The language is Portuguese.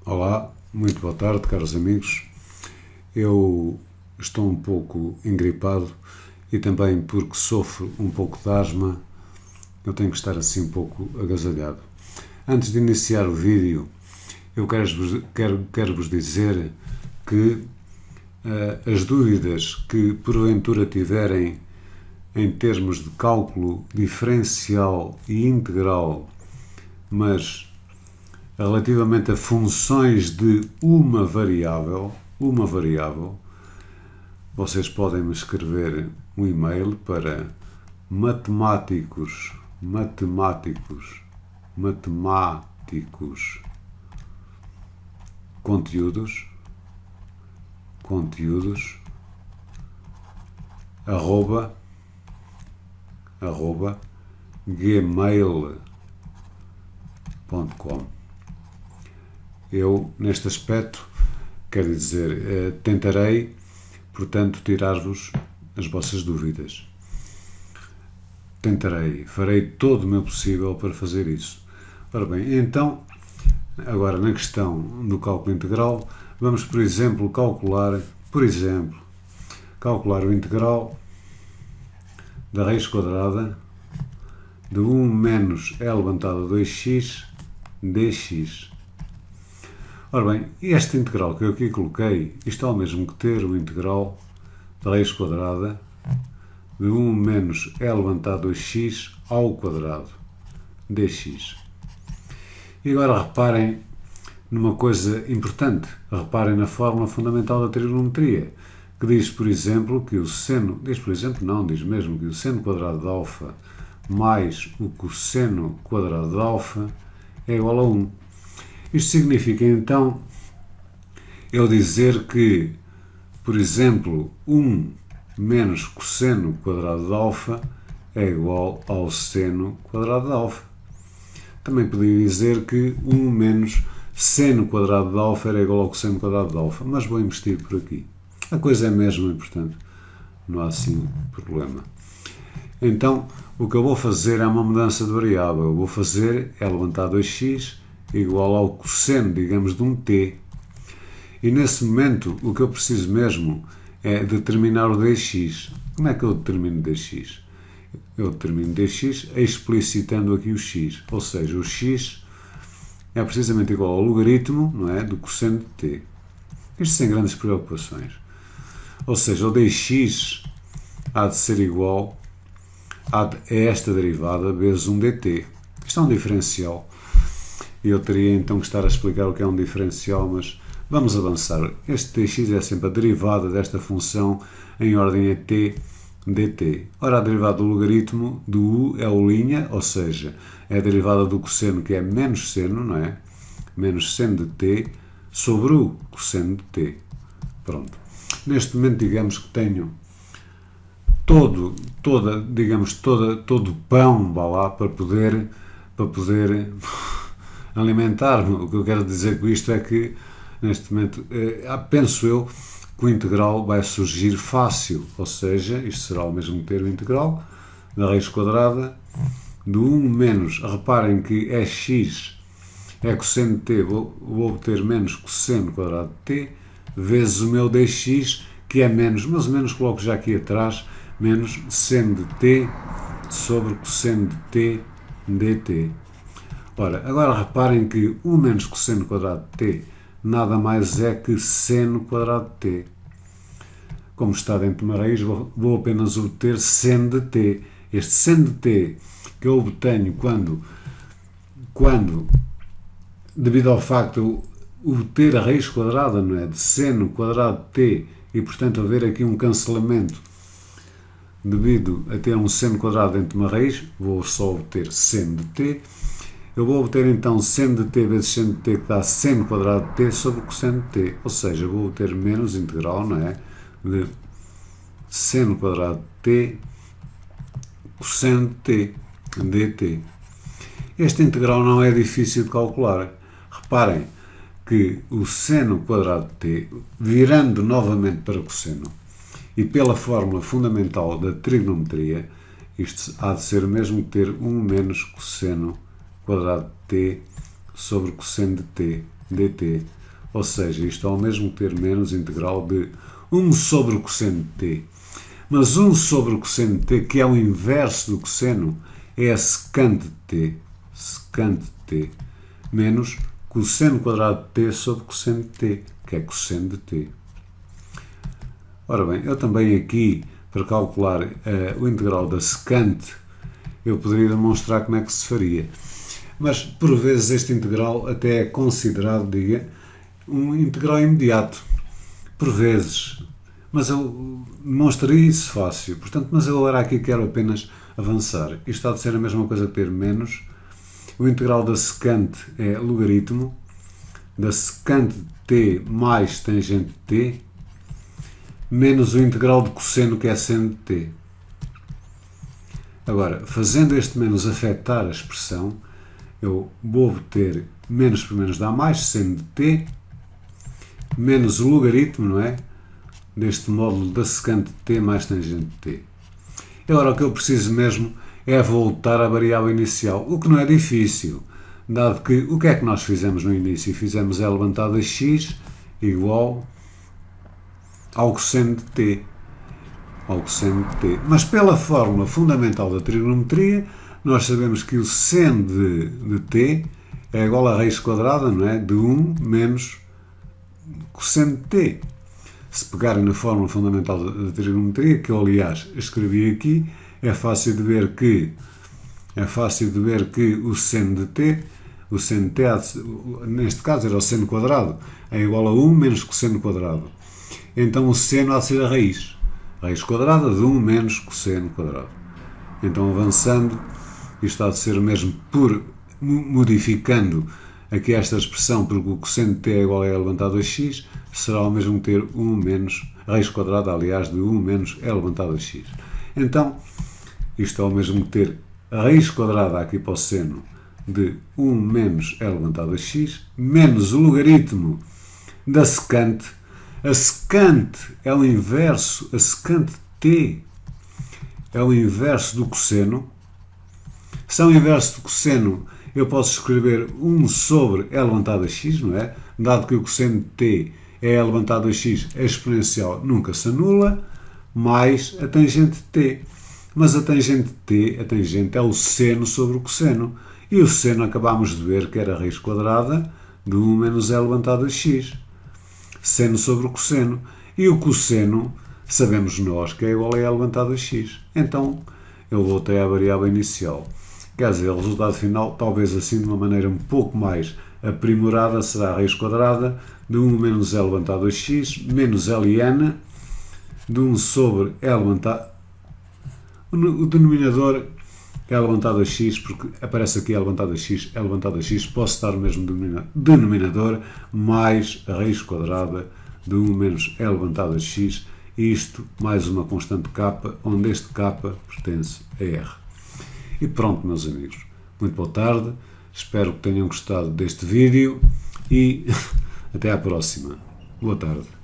Olá, muito boa tarde, caros amigos. Eu estou um pouco engripado e também porque sofro um pouco de asma, eu tenho que estar assim um pouco agasalhado. Antes de iniciar o vídeo, eu quero-vos dizer que as dúvidas que porventura tiverem em termos de cálculo diferencial e integral, mas relativamente a funções de uma variável, vocês podem me escrever um e-mail para matemáticos conteúdos arroba gmail.com. Eu, neste aspecto, quero dizer, tentarei, portanto, tirar-vos as vossas dúvidas. Farei todo o meu possível para fazer isso. Ora bem, então, agora na questão do cálculo integral, vamos, por exemplo, calcular o integral da raiz quadrada de 1 menos e elevado a 2x dx. Ora bem, este integral que eu aqui coloquei, isto é o mesmo que ter o integral da raiz quadrada de 1 menos e elevado a 2x ao quadrado dx. E agora reparem numa coisa importante. Reparem na fórmula fundamental da trigonometria, que diz, por exemplo, que o seno, diz mesmo que o seno quadrado de alfa mais o cosseno quadrado de alfa é igual a 1. Isto significa, então, eu dizer que, por exemplo, 1 menos cosseno quadrado de alfa é igual ao seno quadrado de alfa. Também podia dizer que 1 menos seno quadrado de alfa era igual ao cosseno quadrado de alfa, mas vou investir por aqui. A coisa é mesmo importante, não há assim problema. Então, o que eu vou fazer é uma mudança de variável. Eu vou fazer é levantar 2x igual ao cosseno, digamos, de um t. E nesse momento, o que eu preciso mesmo é determinar o dx. Como é que eu determino dx? Eu determino dx explicitando aqui o x. Ou seja, o x é precisamente igual ao logaritmo, não é, do cosseno de t. Isto sem grandes preocupações. Ou seja, o dx há de ser igual a esta derivada vezes 1 dt. Isto é um diferencial. E eu teria então que estar a explicar o que é um diferencial, mas vamos avançar. Este dx é sempre a derivada desta função em ordem a t dt. Ora, a derivada do logaritmo do u é o linha, ou seja, é a derivada do cosseno, que é menos seno, não é? Menos seno de t sobre o cosseno de t. Pronto. Neste momento, digamos que tenho todo o pão, vá lá, para poder alimentar-me. O que eu quero dizer com isto é que, neste momento, penso eu que o integral vai surgir fácil, ou seja, isto será o mesmo que ter o integral da raiz quadrada do 1 menos, reparem que é x, é cosseno de t, vou obter menos cosseno quadrado de t, vezes o meu dx, que é menos, mas o menos coloco já aqui atrás, menos seno de t sobre cosseno de t dt. Ora, agora reparem que 1 menos cosseno quadrado de t nada mais é que seno quadrado de t. Como está dentro de uma raiz, vou apenas obter seno de t. Este seno de t que eu obtenho quando devido ao facto de obter a raiz quadrada, não é, de seno quadrado de t, e portanto haver aqui um cancelamento devido a ter um seno quadrado dentro de uma raiz, vou só obter seno de t. Eu vou obter então seno de t vezes seno de t, que dá seno quadrado de t sobre cosseno de t. Ou seja, vou obter menos integral, não é? De seno quadrado de t cosseno de t dt. Este integral não é difícil de calcular. Reparem que o seno quadrado de t, virando novamente para cosseno, e pela fórmula fundamental da trigonometria, isto há de ser o mesmo que ter 1 menos cosseno quadrado de t sobre cosseno de t dt. Ou seja, isto é o mesmo que ter menos integral de 1 sobre o cosseno de t. Mas 1 sobre o cosseno de t, que é o inverso do cosseno, é a secante de t. Secante de t. Menos cosseno quadrado de t sobre cosseno de t, que é cosseno de t. Ora bem, eu também aqui, para calcular o integral da secante, eu poderia demonstrar como é que se faria. Mas, por vezes, este integral até é considerado, diga, um integral imediato. Por vezes. Mas eu demonstraria isso fácil. Portanto, mas eu agora aqui quero apenas avançar. Isto há de ser a mesma coisa que ter menos. O integral da secante é logaritmo da secante de t mais tangente de t menos o integral de cosseno, que é seno de t. Agora, fazendo este menos afetar a expressão, eu vou obter menos por menos dá mais, seno de t, menos o logaritmo, não é? Deste módulo da secante de t mais tangente de t. Agora, o que eu preciso mesmo é voltar à variável inicial, o que não é difícil, dado que o que é que nós fizemos no início? Fizemos L levantado a x igual ao cosseno de t. Ao cosseno de t. Mas pela fórmula fundamental da trigonometria, nós sabemos que o seno de t é igual a raiz quadrada, não é? De 1 menos cosseno de t. Se pegarem na fórmula fundamental da trigonometria, que eu aliás escrevi aqui, é fácil de ver que o seno de t, neste caso era o seno quadrado, é igual a 1 menos cosseno quadrado. Então o seno há de ser a raiz. Raiz quadrada de 1 menos cosseno quadrado. Então, avançando, isto há de ser mesmo por modificando aqui esta expressão, porque o cosseno de t é igual a L levantado a x, será o mesmo que ter 1 menos, raiz quadrada, aliás, de 1 menos L levantado a x. Então, isto é o mesmo que ter a raiz quadrada aqui para o seno de 1 menos L levantado a x, menos o logaritmo da secante. A secante é o inverso, a secante de t é o inverso do cosseno. Se é o inverso do cosseno, eu posso escrever 1 sobre L levantado a x, não é? Dado que o cosseno de t é L levantado a x, a exponencial nunca se anula, mais a tangente de t. Mas a tangente de t, é o seno sobre o cosseno. E o seno acabámos de ver que era a raiz quadrada de 1 menos L levantado a x. Seno sobre o cosseno. E o cosseno, sabemos nós que é igual a L levantado a x. Então, eu voltei à variável inicial. Quer dizer, o resultado final, talvez assim de uma maneira um pouco mais aprimorada, será a raiz quadrada de 1 menos L levantado a x, menos Ln, de 1 sobre L levantado... O denominador é levantado a x, porque aparece aqui L levantado a x, posso dar o mesmo denominador, mais a raiz quadrada de 1 menos L levantado a x, isto mais uma constante k, onde este k pertence a R. E pronto, meus amigos. Muito boa tarde, espero que tenham gostado deste vídeo e até à próxima. Boa tarde.